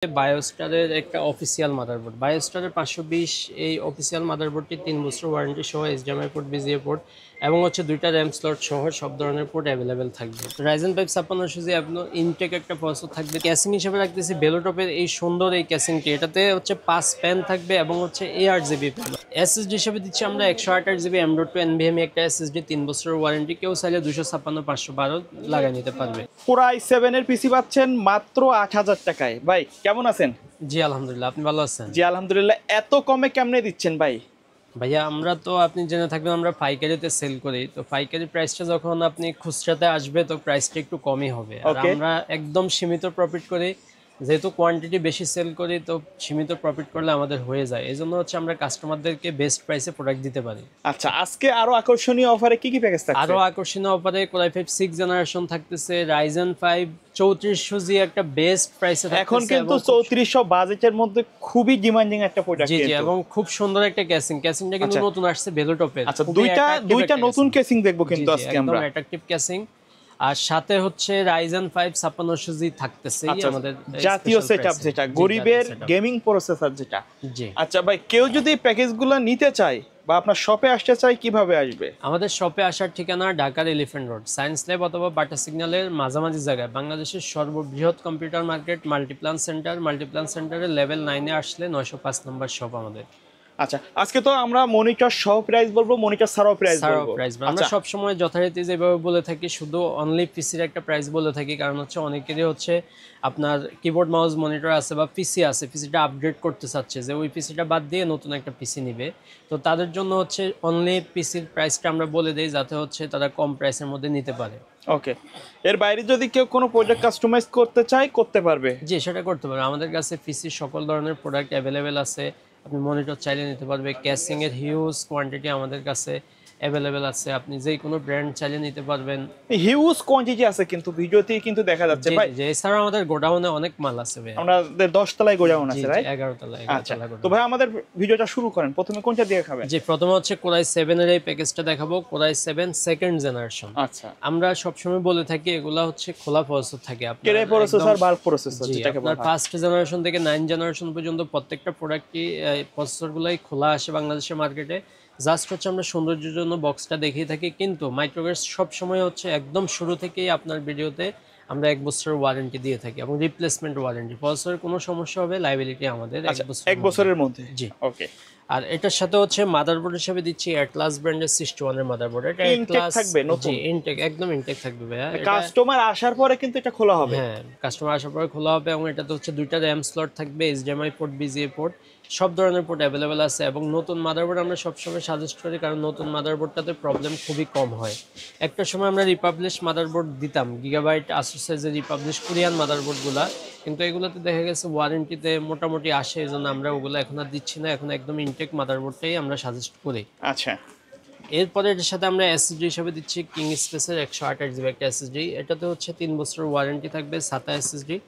বায়োস্টারের একটা official motherboard, বায়োস্টারের 520 এই official মাদারবোর্ডটি 3 বছর ওয়ারেন্টি সহ এইচডিএমআই পোর্ট, বিজিএ পোর্ট এবং হচ্ছে 2টা র্যাম স্লট সহ সব ধরনের পোর্ট অ্যাভেলেবেল থাকবে। রাইজেন 5 5600 জি আপনার ইনটেক একটা প্রসেসর থাকবে। ক্যাসিং হিসেবে রাখতেছি বেলোটপের এই সুন্দর এই ক্যাসিংটি, এটাতে হচ্ছে 5 প্যান থাকবে এবং হচ্ছে 8GB প্যান। এসএসডি হিসেবে দিচ্ছি আমরা 128GB M.2 NVMe একটা এসএসডি, 3 বছরের ওয়ারেন্টি। কেউ চাইলে 256 512 লাগাই নিতে পারবে। Core i7 এর পিসি পাচ্ছেন মাত্র 8000 টাকায়। ভাই কেমন আছেন? জি আলহামদুলিল্লাহ, আপনি ভালো আছেন? জি আলহামদুলিল্লাহ। এত কমে কেমনে দিচ্ছেন ভাই? ভাইয়া আমরা তো আপনি জেনে থাকবেন আমরা পাইকারিতে সেল করি, তো পাইকারি প্রাইসটা যখন আপনি খুচরাতে আসবে তো প্রাইসটা একটু কমই হবে। আর আমরা একদম সীমিত প্রফিট করি, যেহেতু কোয়ান্টিটি বেশি সেল করি তো সীমিত প্রফিট করলে আমাদের হয়ে যায়। এই জন্য হচ্ছে আমরা কাস্টমারদেরকে বেস্ট প্রাইসে প্রোডাক্ট দিতে পারি। আচ্ছা, আজকে আরো আকর্ষণীয় অফারে কি কি প্যাকেজ থাকছে? আরো আকর্ষণীয় অফারে Core i5 6 জেনারেশন থাকতেছে, Ryzen 5 3400 জি একটা বেস্ট প্রাইসে থাকতেছে। এখন কিন্তু 3400 বাজেটের মধ্যে খুবই ডিমান্ডিং একটা প্রোডাক্ট। জি জি, এবং খুব সুন্দর একটা ক্যাসিংটা কিন্তু নতুন আসছে বেলোটপের। আচ্ছা, দুইটা নতুন ক্যাসিং দেখবো কিন্তু আজকে আমরা। একদম অ্যাট্রাকটিভ ক্যাসিং, আর সাথে হচ্ছে Ryzen 5 5600 জি থাকতেছে আমাদের জাতীয় সেটআপ, যেটা গরিবের গেমিং প্রসেসর যেটা। জি আচ্ছা ভাই, কেউ যদি প্যাকেজগুলো নিতে চায় বা আপনার শপে আসতে চায় কিভাবে আসবে? আমাদের শপে আসার ঠিকানা ঢাকার এলিফ্যান্ট রোড, সায়েন্স ল্যাব অথবা বাটা সিগন্যালের মাঝামাঝি জায়গায় বাংলাদেশের সর্ববৃহৎ কম্পিউটার মার্কেট মাল্টিপ্লান সেন্টারের লেভেল 9-এ আসলে 905 নম্বর শপ আমাদের। আচ্ছা, আজকে তো আমরা মনিটর সহ প্রাইস বলবো, মনিটর ছাড়াও প্রাইস বলবো। আমরা সব সময় যথারীতি যেভাবে বলে থাকি, শুধু অনলি পিসির একটা প্রাইস বলে থাকি, কারণ হচ্ছে অনেকেরই হচ্ছে আপনার কিবোর্ড মাউস মনিটর আছে বা পিসি আছে, পিসিটা আপগ্রেড করতে চাচ্ছে যে ওই পিসিটা বাদ দিয়ে নতুন একটা পিসি নিবে, তো তাদের জন্য হচ্ছে অনলি পিসির প্রাইসটা আমরা বলে দেই যাতে হচ্ছে তারা কম প্রাইসের মধ্যে নিতে পারে। ওকে, এর বাইরে যদি কেউ কোনো প্রোডাক্ট কাস্টমাইজ করতে চায় করতে পারবে? জি, সেটা করতে পারবে। আমাদের কাছে পিসির সকল ধরনের প্রোডাক্ট অ্যাভেলেবেল আছে। আপনি মনিটর চাইলে নিতে পারবে, ক্যাসিং এর হিউজ কোয়ান্টিটি আমাদের কাছে অ্যাভেলেবেল আছে, আপনি যে কোনো ব্র্যান্ড চাইলে নিতে পারবেন। হিউজ কোয়ান্টিটি আছে কিন্তু ভিডিওতে কিন্তু দেখা যাচ্ছে ভাই। জি, এছাড়া আমাদের গোডাউনে অনেক মাল আছে ভাই, আমাদের 10 তলায় গোডাউন আছে রাইট? 11 তলায়। আচ্ছা, তো ভাই আমাদের ভিডিওটা শুরু করেন, প্রথমে কোনটা দিয়ে খাবেন? জি, প্রথমে হচ্ছে Core i7 এর এই প্যাকেজটা দেখাবো, Core i7 সেকেন্ড জেনারেশন। আচ্ছা, আমরা সবসময় বলে থাকি এগুলা হচ্ছে খোলা প্রসেসর থাকে, আপনার প্রসেসর বাল্ক প্রসেসর যেটাকে বলা হয়। আপনার ফার্স্ট জেনারেশন থেকে 9 জেনারেশন পর্যন্ত প্রত্যেকটা প্রোডাক্টই প্রসেসরগুলাই খোলা আসে বাংলাদেশের মার্কেটে। জাস্ট হচ্ছে আমরা সৌন্দর্যের জন্য বক্সটা দেখিয়ে থাকি, কিন্তু মাইক্রোওয়েভ সব সময় হচ্ছে একদম শুরু থেকেই আপনার ভিডিওতে আমরা 1 বছরের ওয়ারেন্টি দিয়ে থাকি এবং রিপ্লেসমেন্ট ওয়ারেন্টি। প্রসেসরের কোনো সমস্যা হবে লাইবিলিটি আমাদের 1 বছরের মধ্যে। জি, ওকে। আর এটার সাথে হচ্ছে মাদারবোর্ড হিসেবে দিচ্ছি অ্যাটলাস ব্র্যান্ডের 61 এর মাদারবোর্ড। এটা ইনটেক থাকবে নতুন? জি, ইনটেক, একদম ইনটেক থাকবে ভাইয়া। কাস্টমার আসার পরে কিন্তু এটা খোলা হবে? হ্যাঁ, কাস্টমার আসার পরে খোলা হবে এবং এটাতে হচ্ছে 2টা র্যাম স্লট থাকবে, এইচডিএমআই পোর্ট, বিজিএ পোর্ট, সব ধরনের পোর্ট অ্যাভেলেবেল আছে। এবং নতুন মাদারবোর্ড আমরা সবসময় সাজেস্ট করি, কারণ নতুন মাদারবোর্ডটাতে প্রবলেম খুবই কম হয়। একটা সময় আমরা রিপাবলিশ মাদারবোর্ড দিতাম, গিগাবাইট আসুসের যে রিপাবলিশ কোরিয়ান মাদারবোর্ডগুলা, কিন্তু এগুলোতে দেখা গেছে ওয়ারেন্টিতে মোটামুটি আসে, এই জন্য আমরা ওগুলো এখন আর দিচ্ছি না। এখন একদম ইনটেক মাদারবোর্ডটাই আমরা সাজেস্ট করি। আচ্ছা, এরপরে এটার সাথে আমরা এসএসডি হিসেবে দিচ্ছি কিং স্পেসের 128GB একটা এসএসডি। এটাতে হচ্ছে 3 বছরের ওয়ারেন্টি থাকবে, SATA এসএসডি।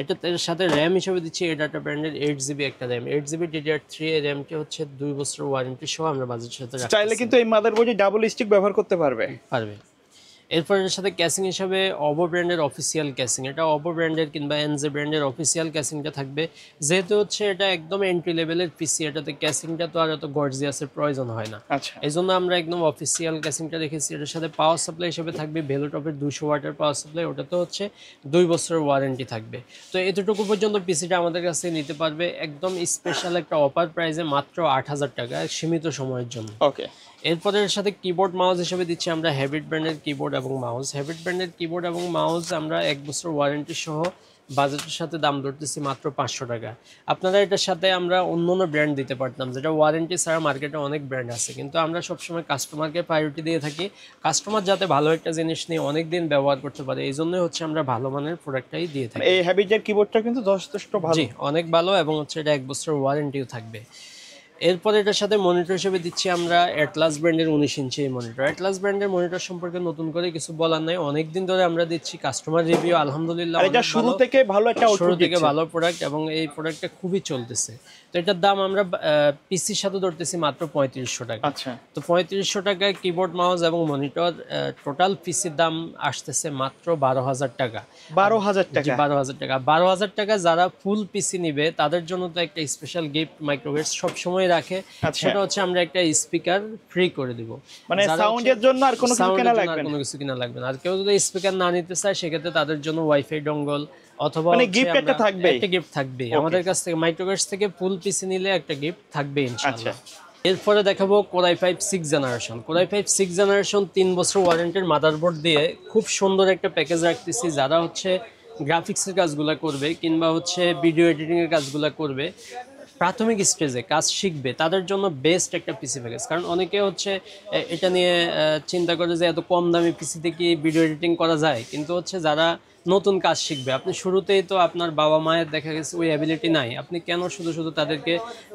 এটাতে এর সাথে র্যাম হিসেবে দিচ্ছি এডাটা ব্র্যান্ডের 8GB একটা র্যাম, 8GB DDR3 এর র্যামটি হচ্ছে 2 বছরের ওয়ারেন্টি সহ আমরা বাজেটের সাথে রাখছি। চাইলে কিন্তু এই মাদারবোর্ডে ডাবল স্টিক ব্যবহার করতে পারবে। এরপর এর সাথে ক্যাসিং হিসাবে অবো ব্র্যান্ডের অফিসিয়াল ক্যাসিং, এটা অবো ব্র্যান্ডের কিংবা এনজে ব্র্যান্ডের অফিসিয়াল ক্যাসিংটা থাকবে। যেহেতু হচ্ছে এটা একদম এন্ট্রি লেভেলের পিসি, এটাতে ক্যাসিংটা তো আর এত গর্জিয়াসের প্রয়োজন হয় না। আচ্ছা, এই জন্য আমরা একদম অফিসিয়াল ক্যাসিংটা রেখেছি। এটার সাথে পাওয়ার সাপ্লাই হিসেবে থাকবে ভেলোটপের 200 ওয়াটের পাওয়ার সাপ্লাই, ওটাতে হচ্ছে 2 বছরের ওয়ারেন্টি থাকবে। তো এতটুকু পর্যন্ত পিসিটা আমাদের কাছে নিতে পারবে একদম স্পেশাল একটা অফার প্রাইসে, মাত্র 8000 টাকা সীমিত সময়ের জন্য। ওকে। এরপরে এর সাথে কিবোর্ড মাউস হিসেবে দিচ্ছি আমরা হ্যাবিট ব্র্যান্ডের কিবোর্ড এবং মাউস। হ্যাবিট ব্র্যান্ডের কিবোর্ড এবং মাউস আমরা 1 বছর ওয়ারেন্টি সহ বাজেটের সাথে দাম ধরতেছি মাত্র 500 টাকা। আপনারা এটার সাথে আমরা অন্য ব্র্যান্ড দিতে পারতাম, যেটা ওয়ারেন্টি ছাড়া মার্কেটে অনেক ব্র্যান্ড আছে, কিন্তু আমরা সবসময় কাস্টমারকে প্রায়োরিটি দিয়ে থাকি। কাস্টমার যাতে ভালো একটা জিনিস নিয়ে অনেক দিন ব্যবহার করতে পারে, এই জন্যই হচ্ছে আমরা ভালো মানের প্রোডাক্টটাই দিয়ে থাকি। এই হ্যাবিটের কিবোর্ডটা কিন্তু যথেষ্ট ভালো। জি, অনেক ভালো, এবং হচ্ছে এটা 1 বছর ওয়ারেন্টিও থাকবে। এরপর এটার সাথে মনিটর হিসেবে দিচ্ছি আমরা অ্যাটলাস ব্র্যান্ডের 19 ইঞ্চি মনিটর। অ্যাটলাস ব্র্যান্ডের মনিটর সম্পর্কে নতুন করে কিছু বলার নাই, অনেকদিন ধরে আমরা দিচ্ছি, কাস্টমার রিভিউ আলহামদুলিল্লাহ আর এটা অনেক শুরু ভালো। থেকে ভালো একটা শুরু আউটপুট থেকে দিচ্ছে। ভালো প্রোডাক্ট এবং এই প্রোডাক্টটা খুবই চলতেছে। তো এটার দাম আমরা পিসির সাথে ধরতেছি মাত্র 3500 টাকা। আচ্ছা, তো 3500 টাকায় কিবোর্ড মাউস এবং মনিটর, টোটাল পিসির দাম আসতেছে মাত্র 12,000 টাকা। 12,000 টাকা। 12,000 টাকা। 12,000 টাকা যারা ফুল পিসি নিবে তাদের জন্য তো একটা স্পেশাল গিফট মাইক্রোওয়েভ সবসময় রাখে, আচ্ছা। সেটা হচ্ছে আমরা একটা স্পিকার ফ্রি করে দিব। মানে সাউন্ডের জন্য আর কোনো কিছু কেনা লাগবে না। কোনো কিছু কিনা লাগবে না। আর কেউ যদি স্পিকার না নিতে চায় সেক্ষেত্রে তাদের জন্য ওয়াইফাই ডঙ্গল অথবা মানে হচ্ছে গিফট একটা আমরা থাকবে। একটা গিফট থাকবে আমাদের কাছ থেকে, মাইক্রোওয়েভ থেকে ফুল পিসি নিলে একটা গিফট থাকবে ইনশাআল্লাহ। আচ্ছা। এরপরে দেখাবো কোরাই 5 6 জেনারেশন। কোরাই 5 6 জেনারেশন 3 বছর ওয়ারেন্টির মাদারবোর্ড দিয়ে খুব সুন্দর একটা প্যাকেজ রাখতেছি। যারা হচ্ছে গ্রাফিক্সের কাজগুলো করবে কিংবা হচ্ছে ভিডিও এডিটিং এর কাজগুলো করবে, প্রাথমিক স্টেজে কাজ শিখবে, তাদের জন্য বেস্ট একটা পিসি প্যাকেজ। কারণ অনেকে হচ্ছে এটা নিয়ে চিন্তা করে যে এত কম দামি পিসিতে কি ভিডিও এডিটিং করা যায়, কিন্তু হচ্ছে যারা নতুন কাজ শিখবে, আপনি শুরুতেই তো আপনার বাবা মায়ের দেখা গেছে ওই অ্যাবিলিটি নাই, আপনি কেন শুধু শুধু তাদেরকে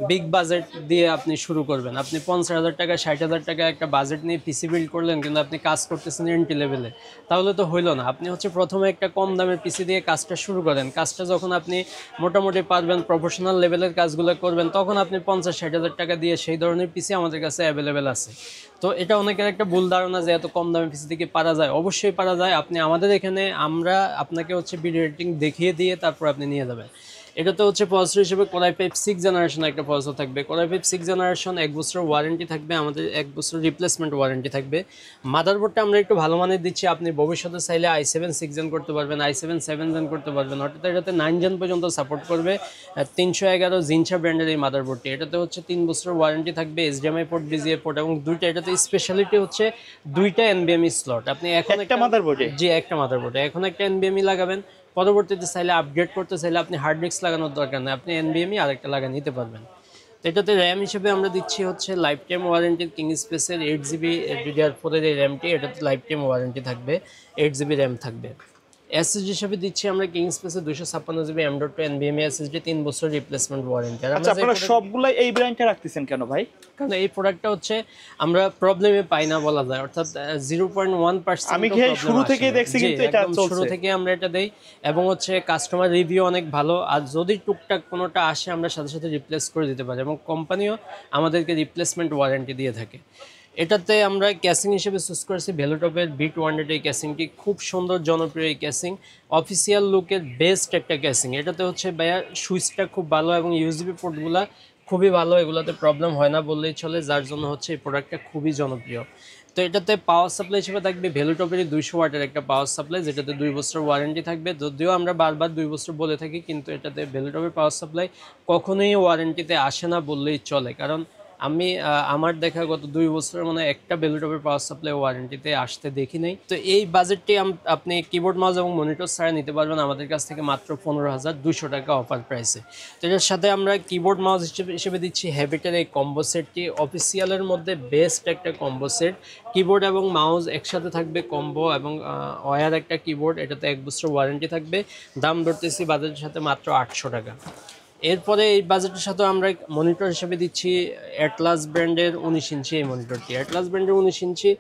বিগ বাজেট দিয়ে আপনি শুরু করবেন? আপনি 50,000 টাকা 60,000 টাকা একটা বাজেট নিয়ে পিসি বিল্ড করলেন, কিন্তু আপনি কাজ করতেছেন এন্ট্রি লেভেলে, তাহলে তো হইলো না। আপনি হচ্ছে প্রথমে একটা কম দামের পিসি দিয়ে কাজটা শুরু করেন। কাজটা যখন আপনি মোটামুটি পারবেন, প্রফেশনাল লেভেলের কাজগুলো করবেন, তখন আপনি 50-60,000 টাকা দিয়ে সেই ধরনের পিসি আমাদের কাছে অ্যাভেলেবেল আছে। তো এটা অনেকের একটা ভুল ধারণা যে এত কম দামি পিসি থেকে পারা যায়। অবশ্যই পারা যায়। আপনি আমাদের এখানে আমরা আপনাকে হচ্ছে ভিডিও এডিটিং দেখিয়ে দিয়ে তারপর আপনি নিয়ে যাবেন। এটাতে হচ্ছে প্রসেসর হিসেবে কোরাই 5 6 জেনারেশন একটা প্রসেসর থাকবে। কোরাই 5 6 জেনারেশন 1 বছর ওয়ারেন্টি থাকবে, আমাদের 1 বছর রিপ্লেসমেন্ট ওয়ারেন্টি থাকবে। মাদারবোর্ডটা আমরা একটু ভালো মানের দিচ্ছি, আপনি ভবিষ্যতে চাইলে i7 6 জেন করতে পারবেন, i7 7 জেন করতে পারবেন, অর্থাৎ এটাতে 9 জেন পর্যন্ত সাপোর্ট করবে। 311 জিনসা ব্র্যান্ডের এই মাদারবোর্ডটি, এটাতে হচ্ছে 3 বছর ওয়ারেন্টি থাকবে, HDMI পোর্ট, BGA পোর্ট এবং দুইটা, এটাতে স্পেশালিটি হচ্ছে দুইটা NVMe স্লট। আপনি এখন একটা মাদারবোর্ডে? জি, একটা মাদারবোর্ডে এখন একটা NVMe লাগাবেন, পরবর্তীতে চাইলে আপগ্রেড করতে চাইলে আপনি হার্ড ডিস্ক লাগানোর দরকার নেই, আপনি NVMe আরেকটা লাগিয়ে নিতে পারবেন। তো এটাতে র্যাম হিসেবে আমরা দিচ্ছি হচ্ছে লাইফ টাইম ওয়ারেন্টির কিং স্পেসের 8GB DDR4 এর এই র্যামটি, এটাতে লাইফ টাইম ওয়ারেন্টি থাকবে, 8GB র্যাম থাকবে। এসএসডি হিসেবে দিচ্ছি আমরা কিং স্পেসের 256GB M.2 NVMe SSD 3 বছর রিপ্লেসমেন্ট ওয়ারেন্টি। আর আচ্ছা, আপনারা সবগুলাই এই ব্র্যান্ডটা রাখতেছেন কেন ভাই? কারণ এই প্রোডাক্টটা হচ্ছে আমরা প্রবলেমে পাই না বলা যায়, অর্থাৎ 0.1% আমি কি শুরু থেকেই দেখছি কিন্তু এটা চলছে, শুরু থেকে আমরা এটা দেই এবং হচ্ছে কাস্টমার রিভিউ অনেক ভালো। আর যদি টুকটাক কোনোটা আসে আমরা সাথে সাথে রিপ্লেস করে দিতে পারি এবং কোম্পানিও আমাদেরকে রিপ্লেসমেন্ট ওয়ারেন্টি দিয়ে থাকে। এটাতে আমরা ক্যাসিং হিসেবে চুজ করেছি ভেলোটপের B200 এই ক্যাসিংটি, খুব সুন্দর জনপ্রিয় এই ক্যাসিং, অফিসিয়াল লুকের বেস্ট একটা ক্যাসিং। এটাতে হচ্ছে ভাইয়া সুইচটা খুব ভালো এবং ইউএসবি পোর্টগুলা খুবই ভালো, এগুলোতে প্রবলেম হয় না বললেই চলে, যার জন্য হচ্ছে এই প্রোডাক্টটা খুবই জনপ্রিয়। তো এটাতে পাওয়ার সাপ্লাই হিসেবে থাকবে ভেলোটপেরই 200 ওয়াটের একটা পাওয়ার সাপ্লাই, যেটাতে 2 বছর ওয়ারেন্টি থাকবে। যদিও আমরা বারবার 2 বছর বলে থাকি, কিন্তু এটাতে ভেলোটপের পাওয়ার সাপ্লাই কখনোই ওয়ারেন্টিতে আসে না বললেই চলে। কারণ আমি আমার দেখা গত 2 বছরের মানে একটা ভেলোটপের পাওয়ার সাপ্লাই ওয়ারেন্টিতে আসতে দেখি নাই। তো এই বাজেটটি আপনি কিবোর্ড মাউস এবং মনিটর ছাড়া নিতে পারবেন আমাদের কাছ থেকে মাত্র 15,200 টাকা অফার প্রাইসে। তো এটার সাথে আমরা কিবোর্ড মাউস হিসেবে দিচ্ছি হ্যাবিটের এই কম্বো সেটটি, অফিসিয়ালের মধ্যে বেস্ট একটা কম্বো সেট। কিবোর্ড এবং মাউস একসাথে থাকবে কম্বো এবং ওয়্যার একটা কিবোর্ড, এটাতে 1 বছর ওয়ারেন্টি থাকবে। দাম ধরতেছি বাজেটের সাথে মাত্র 800 টাকা। এরপরে এই বাজেটের সাথে আমরা মনিটর হিসেবে দিচ্ছি অ্যাটলাস ব্র্যান্ডের 19 ইঞ্চি এই মনিটরটি। অ্যাটলাস ব্র্যান্ডের 19 ইঞ্চি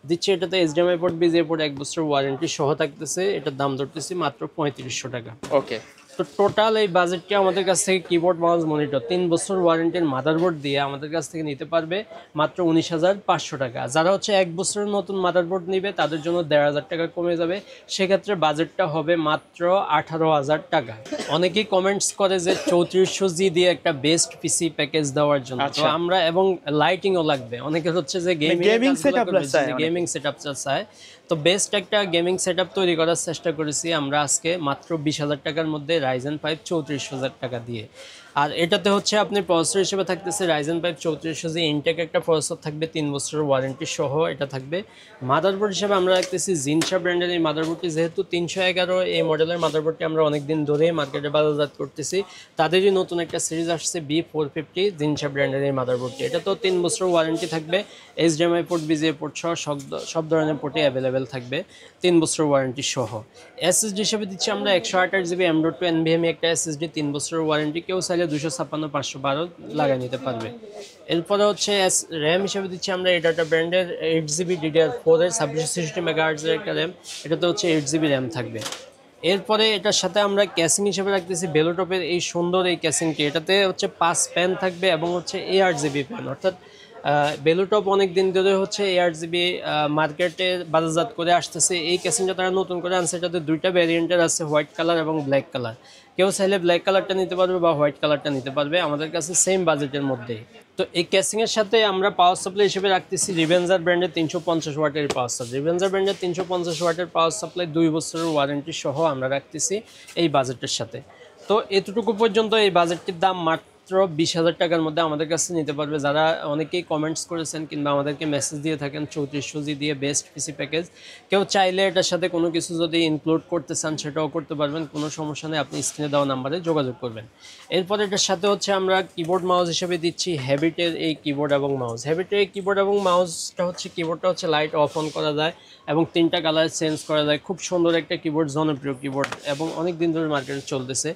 দিচ্ছি, এটাতে HDMI পোর্ট, BGA পোর্ট 1 বছর ওয়ারেন্টি সহ থাকতেছে। এটার দাম ধরতেছি মাত্র 3500 টাকা। ওকে। তো টোটাল এই বাজেটটি আমাদের কাছ থেকে কিবোর্ড মাউস মনিটর 3 বছর ওয়ারেন্টির মাদারবোর্ড দিয়ে আমাদের কাছ থেকে নিতে পারবে মাত্র 19,500 টাকা। যারা হচ্ছে 1 বছরের নতুন মাদারবোর্ড নিবে তাদের জন্য 1,500 টাকা কমে যাবে, সেক্ষেত্রে বাজেটটা হবে মাত্র 18,000 টাকা। অনেকেই কমেন্টস করে যে 3400G দিয়ে একটা বেস্ট পিসি প্যাকেজ দেওয়ার জন্য, তো আমরা এবং লাইটিংও লাগবে, অনেকে হচ্ছে যে গেমিং সেটআপ চায়, তো বেস্ট একটা গেমিং সেটআপ তৈরি করার চেষ্টা করেছি আমরা আজকে মাত্র 20,000 টাকার মধ্যে Ryzen 5 34,000 টাকা দিয়ে। আর এটাতে হচ্ছে আপনি প্রসেসর হিসেবে থাকতেছে Ryzen 5 3400G ইনটেক একটা প্রসেসর থাকবে, 3 বছরের ওয়ারেন্টি সহ এটা থাকবে। মাদারবোর্ড হিসেবে আমরা রাখতেছি জিনসা ব্র্যান্ডের এই মাদারবোর্ডটি, যেহেতু 311 এই মডেলের মাদারবোর্ডটি আমরা অনেকদিন ধরেই মার্কেটে বাজারজাত করতেছি, তাদেরই নতুন একটা সিরিজ আসছে B450 জিনসা ব্র্যান্ডের এই মাদারবোর্ডটি। এটা তো 3 বছর ওয়ারেন্টি থাকবে, HDMI পোর্ট, BGA পোর্ট সহ সব ধরনের পোর্টে অ্যাভেলেবেল অ্যাভেলেবেল থাকবে 3 বছর ওয়ারেন্টি সহ। এসএসডি হিসেবে দিচ্ছি আমরা 128 জিবি M.2 NVMe একটা এসএসডি, 3 বছরের ওয়ারেন্টি, কেউ চাইলে 256 512 লাগাই নিতে পারবে। এরপরে হচ্ছে র্যাম হিসেবে দিচ্ছি আমরা এডাটা ব্র্যান্ডের 8 জিবি DDR4 এর 2660 মেগাহার্টজের একটা র্যাম, এটাতে হচ্ছে 8 জিবি র্যাম থাকবে। এরপরে এটার সাথে আমরা ক্যাসিং হিসেবে রাখতেছি বেলোটপের এই সুন্দর এই ক্যাসিংটি, এটাতে হচ্ছে 5 প্যান থাকবে এবং হচ্ছে 8 জিবি প্যান, অর্থাৎ বেলোটপ অনেক দিন ধরে হচ্ছে 8 জিবি মার্কেটে বাজারজাত করে আসতেছে। এই ক্যাসিংটা তারা নতুন করে আনছে, এটাতে দুইটা ভ্যারিয়েন্টের আছে, হোয়াইট কালার এবং ব্ল্যাক কালার। কেউ চাইলে ব্ল্যাক কালারটা নিতে পারবে বা হোয়াইট কালারটা নিতে পারবে, আমাদের কাছে সেম বাজেটের মধ্যেই। তো এই ক্যাসিংয়ের সাথে আমরা পাওয়ার সাপ্লাই হিসেবে রাখতেছি রিভেঞ্জার ব্র্যান্ডের 350 ওয়াটের পাওয়ার সাপ্লাই। রিভেঞ্জার ব্র্যান্ডের 350 ওয়াটের পাওয়ার সাপ্লাই 2 বছরের ওয়ারেন্টি সহ আমরা রাখতেছি এই বাজেটের সাথে। তো এতটুকু পর্যন্ত এই বাজেটটির দাম মাত্র 20,000 টাকার মধ্যে আমাদের কাছে নিতে পারবে। যারা অনেকেই কমেন্টস করেছেন কিংবা আমাদেরকে মেসেজ দিয়ে থাকেন 3400 জি দিয়ে বেস্ট পিসি প্যাকেজ, কেউ চাইলে এটার সাথে কোনো কিছু যদি ইনক্লুড করতে চান সেটাও করতে পারবেন, কোনো সমস্যা নেই, আপনি স্ক্রিনে দেওয়া নাম্বারে যোগাযোগ করবেন। এরপর এটার সাথে হচ্ছে আমরা কিবোর্ড মাউস হিসেবে দিচ্ছি হ্যাবিটের এই কিবোর্ড এবং মাউস। হ্যাবিটের এই কিবোর্ড এবং মাউসটা হচ্ছে, কিবোর্ডটা হচ্ছে লাইট অফ অন করা যায় এবং 3টা কালার চেঞ্জ করা যায়, খুব সুন্দর একটা কিবোর্ড, জনপ্রিয় কিবোর্ড এবং অনেক দিন ধরে মার্কেটে চলতেছে।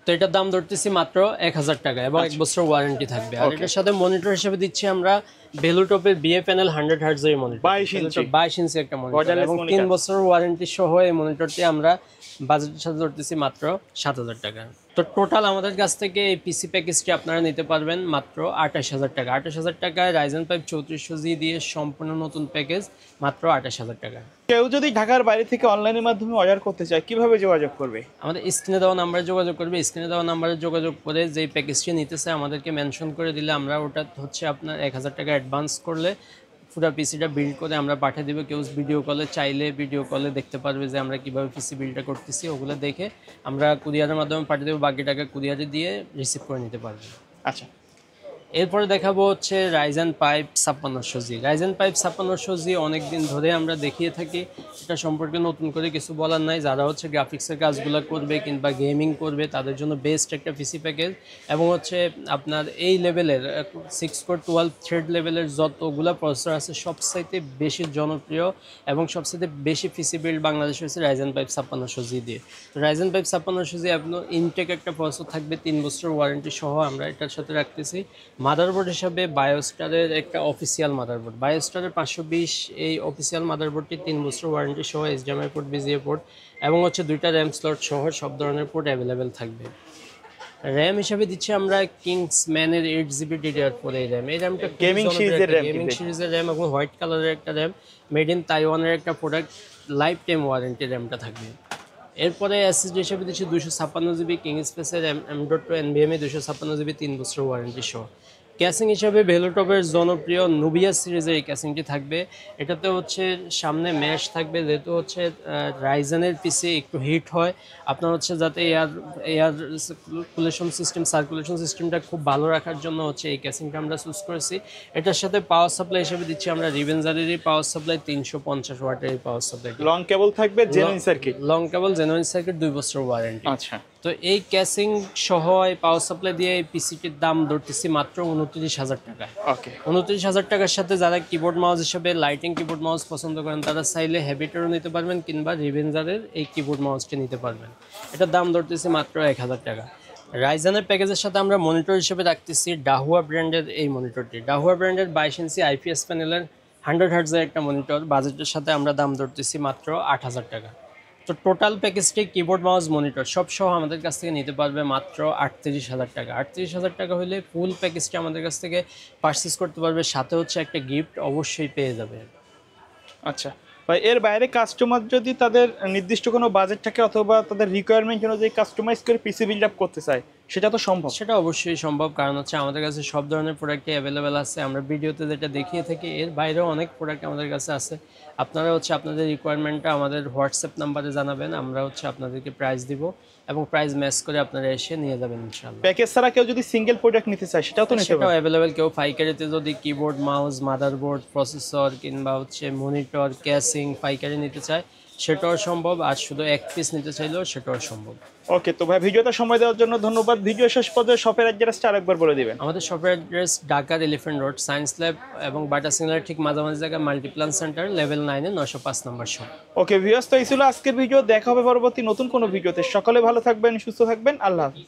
তো এটার দাম ধরতেছি মাত্র 1000 টাকা এবং 1 বছর ওয়ারেন্টি থাকবে। আর এটার সাথে মনিটর হিসেবে দিচ্ছি আমরা বেলুটপের বিএ প্যানেল 100 হার্টজের মনিটর, 22 ইঞ্চি একটা মনিটর এবং 3 বছর ওয়ারেন্টি সহ এই মনিটরটি আমরা বাজেটের সাথে ধরতেছি মাত্র 7000 টাকা। তো টোটাল আমাদের কাছ থেকে এই পিসি প্যাকেজটি আপনারা নিতে পারবেন মাত্র 28000 টাকা। 28000 টাকায় Ryzen 5 3400G দিয়ে সম্পূর্ণ নতুন প্যাকেজ মাত্র 28000 টাকা। কেউ যদি ঢাকার বাইরে থেকে অনলাইনের মাধ্যমে অর্ডার করতে চায় কিভাবে যোগাযোগ করবে? আমাদের স্ক্রিনে দেওয়া নাম্বারে যোগাযোগ করবে। স্ক্রিনে দেওয়া নাম্বারে যোগাযোগ করে যেই প্যাকেজটি নিতে চায় আমাদেরকে মেনশন করে দিলে আমরা ওটা হচ্ছে আপনার 1000 টাকা অ্যাডভান্স করলে পুরো পিসিটা বিল্ড করে আমরা পাঠিয়ে দেবো। কেউ ভিডিও কলে চাইলে ভিডিও কলে দেখতে পারবে যে আমরা কীভাবে পিসি বিল্ডটা করতেছি, ওগুলো দেখে আমরা কুরিয়ারের মাধ্যমে পাঠিয়ে দেবো, বাকি টাকা কুরিয়ারে দিয়ে রিসিভ করে নিতে পারবে। আচ্ছা, এরপরে দেখাবো হচ্ছে Ryzen 5 5600G। Ryzen 5 5600G অনেক দিন ধরে আমরা দেখিয়ে থাকি, এটা সম্পর্কে নতুন করে কিছু বলার নাই। যারা হচ্ছে গ্রাফিক্সের কাজগুলো করবে কিংবা গেমিং করবে তাদের জন্য বেস্ট একটা পিসি প্যাকেজ এবং হচ্ছে আপনার এই লেভেলের 6 কোর 12 থ্রেড লেভেলের যতগুলো প্রসেসর আছে সবচাইতে বেশি জনপ্রিয় এবং সবচাইতে বেশি পিসি বিল্ড বাংলাদেশে হচ্ছে Ryzen 5 5600G দিয়ে। তো Ryzen 5 5600G আপনার ইনটেক একটা প্রসেসর থাকবে, 3 বছরের ওয়ারেন্টি সহ আমরা এটার সাথে রাখতেছি। মাদারবোর্ড হিসাবে বায়োস্টারের একটা অফিসিয়াল মাদারবোর্ড, বায়োস্টারের 520 এই অফিসিয়াল মাদারবোর্ডটি 3 বছর ওয়ারেন্টি সহ HDMI পোর্ট, BGA পোর্ট এবং হচ্ছে 2টা র্যাম স্লট সহ সব ধরনের পোর্ট অ্যাভেলেবেল থাকবে। র্যাম হিসাবে দিচ্ছি আমরা কিংসম্যানের 8 জিবি DDR4 এই র্যাম। এই র্যামটা গেমিং সিরিজের র্যাম এবং হোয়াইট কালারের একটা র্যাম, মেড ইন তাইওয়ানের একটা প্রোডাক্ট, লাইফ টাইম ওয়ারেন্টি র্যামটা থাকবে। এরপরে এসএসডি হিসেবে দিচ্ছি 256 জিবি কিং স্পেসের M.2 NVMe 256 জিবি, 3 বছর ওয়ারেন্টি সহ। ক্যাসিং হিসাবে বেলোটপের জনপ্রিয় নুবিয়া সিরিজের এই ক্যাসিংটি থাকবে। এটাতে হচ্ছে সামনে ম্যাশ থাকবে, যেহেতু হচ্ছে রাইজেনের পিসি একটু হিট হয়, আপনার হচ্ছে যাতে সার্কুলেশন সিস্টেমটা খুব ভালো রাখার জন্য হচ্ছে এই ক্যাসিংটা আমরা চুজ করেছি। এটার সাথে পাওয়ার সাপ্লাই হিসেবে দিচ্ছি আমরা রিভেঞ্জারেরই পাওয়ার সাপ্লাই, 350 ওয়াটের পাওয়ার সাপ্লাই। লং কেবল থাকবে, জেনুইন সার্কিট, লং কেবল জেনুইন সার্কিট, 2 বছর ওয়ারেন্টি। আচ্ছা, তো এই ক্যাসিং সহ এই পাওয়ার সাপ্লাই দিয়ে এই পিসিটির দাম ধরতেছি মাত্র 29,000 টাকা। ওকে, 29,000 টাকার সাথে যারা কিবোর্ড মাউস হিসেবে লাইটিং কিবোর্ড মাউস পছন্দ করেন তারা চাইলে হ্যাবিটেরও নিতে পারবেন কিংবা রিভেঞ্জারের এই কিবোর্ড মাউসটি নিতে পারবেন। এটার দাম ধরতেছি মাত্র 1000 টাকা। রাইজেনের প্যাকেজের সাথে আমরা মনিটর হিসেবে রাখতেছি ডাহুয়া ব্র্যান্ডের এই মনিটরটি। ডাহুয়া ব্র্যান্ডের 22 ইঞ্চি IPS প্যানেলের 100 হার্টজের একটা মনিটর, বাজেটের সাথে আমরা দাম ধরতেছি মাত্র 8000 টাকা। তো টোটাল প্যাকেজটি কিবোর্ড মাউস মনিটর সব সহ আমাদের কাছ থেকে নিতে পারবে মাত্র 38,000 টাকা। 38,000 টাকা হলে ফুল প্যাকেজটি আমাদের কাছ থেকে পারচেস করতে পারবে, সাথে হচ্ছে একটা গিফট অবশ্যই পেয়ে যাবে। আচ্ছা ভাই, এর বাইরে কাস্টমার যদি তাদের নির্দিষ্ট কোনো বাজেট থাকে অথবা তাদের রিকোয়ারমেন্ট অনুযায়ী কাস্টমাইজ করে পিসি বিল্ড আপ করতে চায়, সেটা তো সম্ভব? সেটা অবশ্যই সম্ভব, কারণ হচ্ছে আমাদের কাছে সব ধরনের প্রোডাক্টই অ্যাভেলেবেল আছে। আমরা ভিডিওতে যেটা দেখিয়ে থাকি এর বাইরেও অনেক প্রোডাক্ট আমাদের কাছে আছে। আপনারা হচ্ছে আপনাদের রিকোয়ারমেন্টটা আমাদের হোয়াটসঅ্যাপ নাম্বারে জানাবেন, আমরা হচ্ছে আপনাদেরকে প্রাইস দিব এবং প্রাইস ম্যাচ করে আপনারা এসে নিয়ে যাবেন ইনশাআল্লাহ। প্যাকেজ ছাড়া কেউ যদি সিঙ্গেল প্রোডাক্ট নিতে চায় সেটাও তো নিতে পারবে? সেটাও অ্যাভেলেবেল। কেউ পাইকারিতে যদি কিবোর্ড মাউস মাদারবোর্ড প্রসেসর কিংবা হচ্ছে মনিটর ক্যাসিং পাইকারি নিতে চায় সেটাও সম্ভব, আর শুধু এক পিস নিতে চাইলেও সেটাও সম্ভব। ওকে, তো ভাই ভিডিওতে সময় দেওয়ার জন্য ধন্যবাদ। ভিডিও শেষ পর্যায়ে শপের অ্যাড্রেসটা আরেকবার বলে দিবেন। আমাদের শপের অ্যাড্রেস ঢাকার এলিফ্যান্ট রোড, সায়েন্স ল্যাব এবং বাটা সিগন্যালের ঠিক মাঝামাঝি জায়গায় মাল্টিপ্লান সেন্টার, লেভেল 9-এ 905 নম্বর শপ। ওকে ভিউয়ার্স, তো এই ছিল আজকের ভিডিও। দেখা হবে পরবর্তী নতুন কোনো ভিডিওতে। সকলে ভালো থাকবেন, সুস্থ থাকবেন, আল্লাহ হাফেজ।